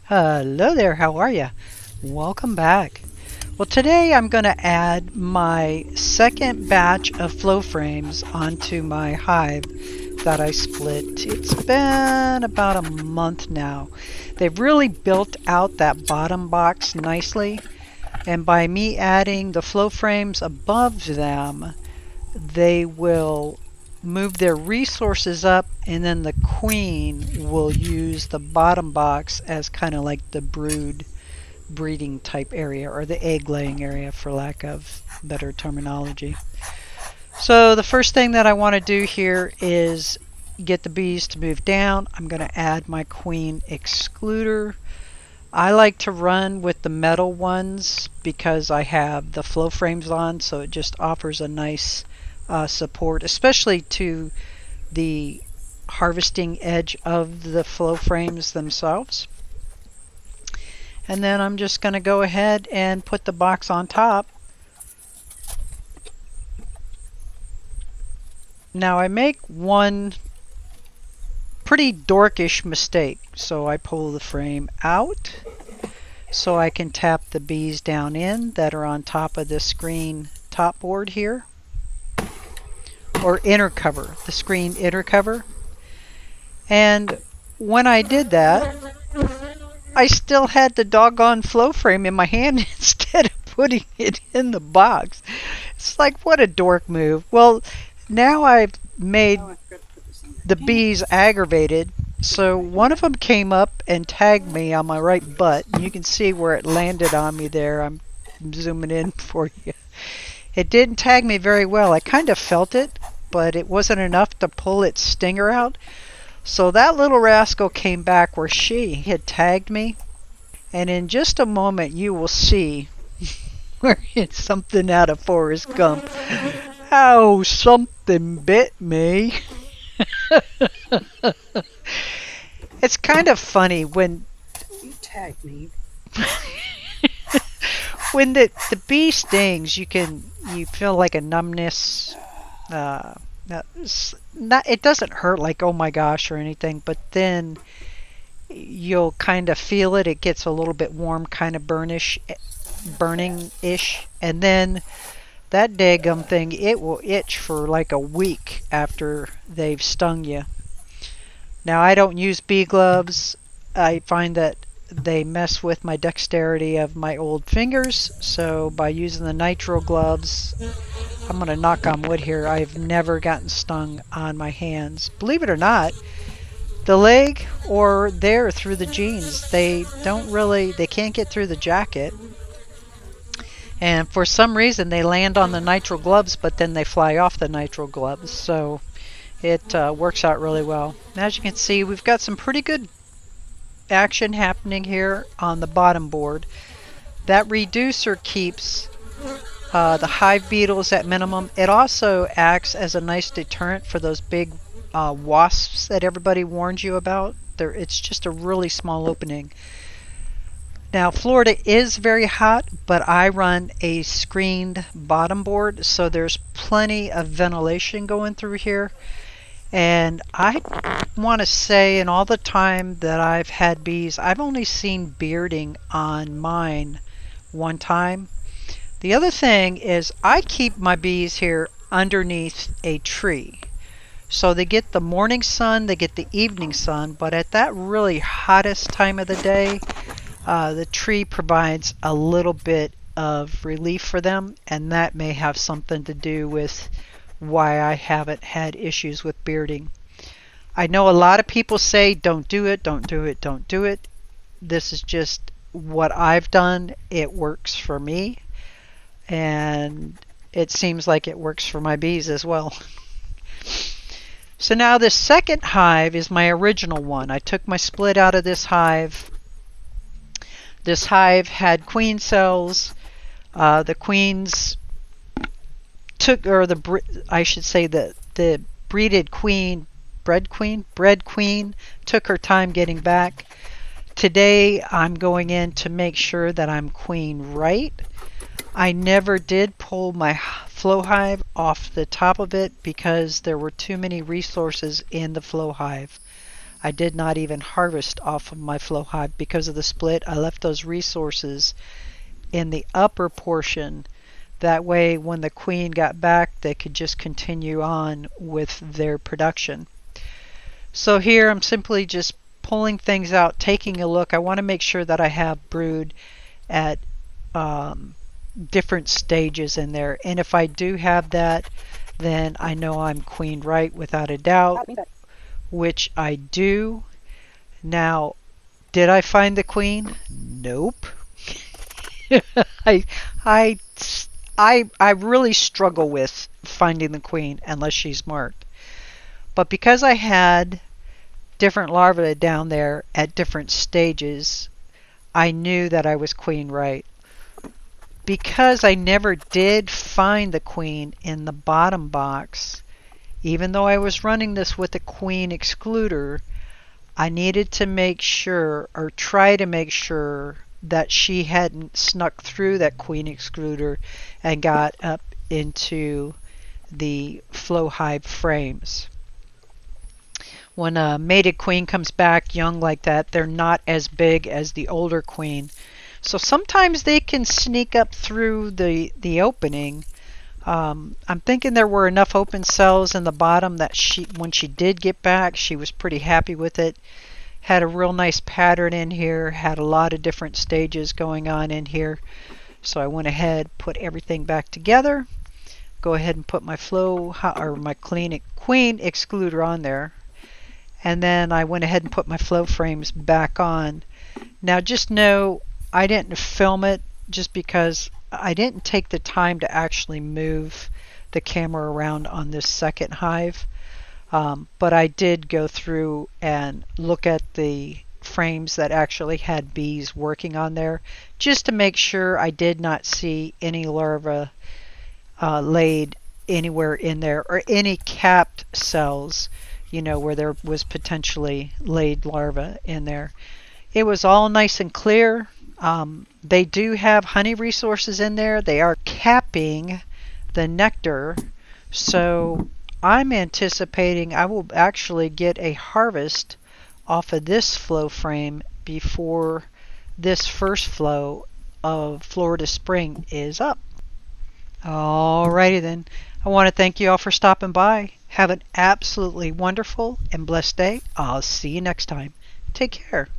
Hello there, how are you? Welcome back. Well, today I'm going to add my second batch of flow frames onto my hive that I split. It's been about a month now. They've really built out that bottom box nicely, and by me adding the flow frames above them, they will move their resources up, and then the queen will use the bottom box as kind of like the breeding type area, or the egg laying area for lack of better terminology. So the first thing that I want to do here is get the bees to move down. I'm going to add my queen excluder. I like to run with the metal ones because I have the flow frames on, so it just offers a nice support, especially to the harvesting edge of the flow frames themselves. And then I'm just going to go ahead and put the box on top. Now I make one pretty dorkish mistake, so I pull the frame out so I can tap the bees down in that are on top of this screen top board here, or inner cover, the screen inner cover. And when I did that, I still had the doggone flow frame in my hand instead of putting it in the box. It's like, what a dork move. Well, now I've made the bees aggravated, so one of them came up and tagged me on my right butt. You can see where it landed on me there. I'm zooming in for you. It didn't tag me very well. I kind of felt it, but it wasn't enough to pull its stinger out. So that little rascal came back where she had tagged me, and in just a moment you will see where it's something out of Forrest Gump. How something bit me. It's kind of funny when you tagged me. When the bee stings, you feel like a numbness. It doesn't hurt like oh my gosh or anything, but then you'll kind of feel it. It gets a little bit warm, kind of burning-ish, and then that daggum thing, it will itch for like a week after they've stung you. Now I don't use bee gloves. I find that they mess with my dexterity of my old fingers, so by using the nitrile gloves, I'm going to knock on wood here, I've never gotten stung on my hands. Believe it or not, the leg or there through the jeans, they can't get through the jacket. And for some reason they land on the nitrile gloves, but then they fly off the nitrile gloves. So it works out really well. As you can see, we've got some pretty good action happening here on the bottom board. That reducer keeps the hive beetles at minimum. It also acts as a nice deterrent for those big wasps that everybody warns you about. It's just a really small opening. Now Florida is very hot, but I run a screened bottom board, so there's plenty of ventilation going through here. And I want to say, in all the time that I've had bees, I've only seen bearding on mine one time. The other thing is I keep my bees here underneath a tree. So they get the morning sun, they get the evening sun, but at that really hottest time of the day, the tree provides a little bit of relief for them, and that may have something to do with why I haven't had issues with bearding. I know a lot of people say don't do it, don't do it, don't do it. This is just what I've done. It works for me, and it seems like it works for my bees as well. So now this second hive is my original one. I took my split out of this hive. This hive had queen cells. The queens took, or I should say the bred queen took her time getting back. Today I'm going in to make sure that I'm queen right. I never did pull my flow hive off the top of it because there were too many resources in the flow hive. I did not even harvest off of my flow hive because of the split. I left those resources in the upper portion. That way, when the queen got back, they could just continue on with their production. So here I'm simply just pulling things out, taking a look. I want to make sure that I have brood at different stages in there. And if I do have that, then I know I'm queen right without a doubt, which I do. Now, did I find the queen? Nope. I, I, I really struggle with finding the queen unless she's marked. But because I had different larvae down there at different stages, I knew that I was queen right. Because I never did find the queen in the bottom box, even though I was running this with a queen excluder, I needed to make sure, or try to make sure, that she hadn't snuck through that queen excluder and got up into the flow hive frames. When a mated queen comes back young like that, they're not as big as the older queen. So sometimes they can sneak up through the opening. I'm thinking there were enough open cells in the bottom that when she did get back, she was pretty happy with it. Had a real nice pattern in here, had a lot of different stages going on in here. So I went ahead, put everything back together. Go ahead and put my my queen excluder on there. And then I went ahead and put my flow frames back on. Now just know I didn't film it just because I didn't take the time to actually move the camera around on this second hive. But I did go through and look at the frames that actually had bees working on there just to make sure I did not see any larvae laid anywhere in there, or any capped cells, where there was potentially laid larvae in there. It was all nice and clear. They do have honey resources in there. They are capping the nectar. So I'm anticipating I will actually get a harvest off of this flow frame before this first flow of Florida Spring is up. Alrighty then. I want to thank you all for stopping by. Have an absolutely wonderful and blessed day. I'll see you next time. Take care.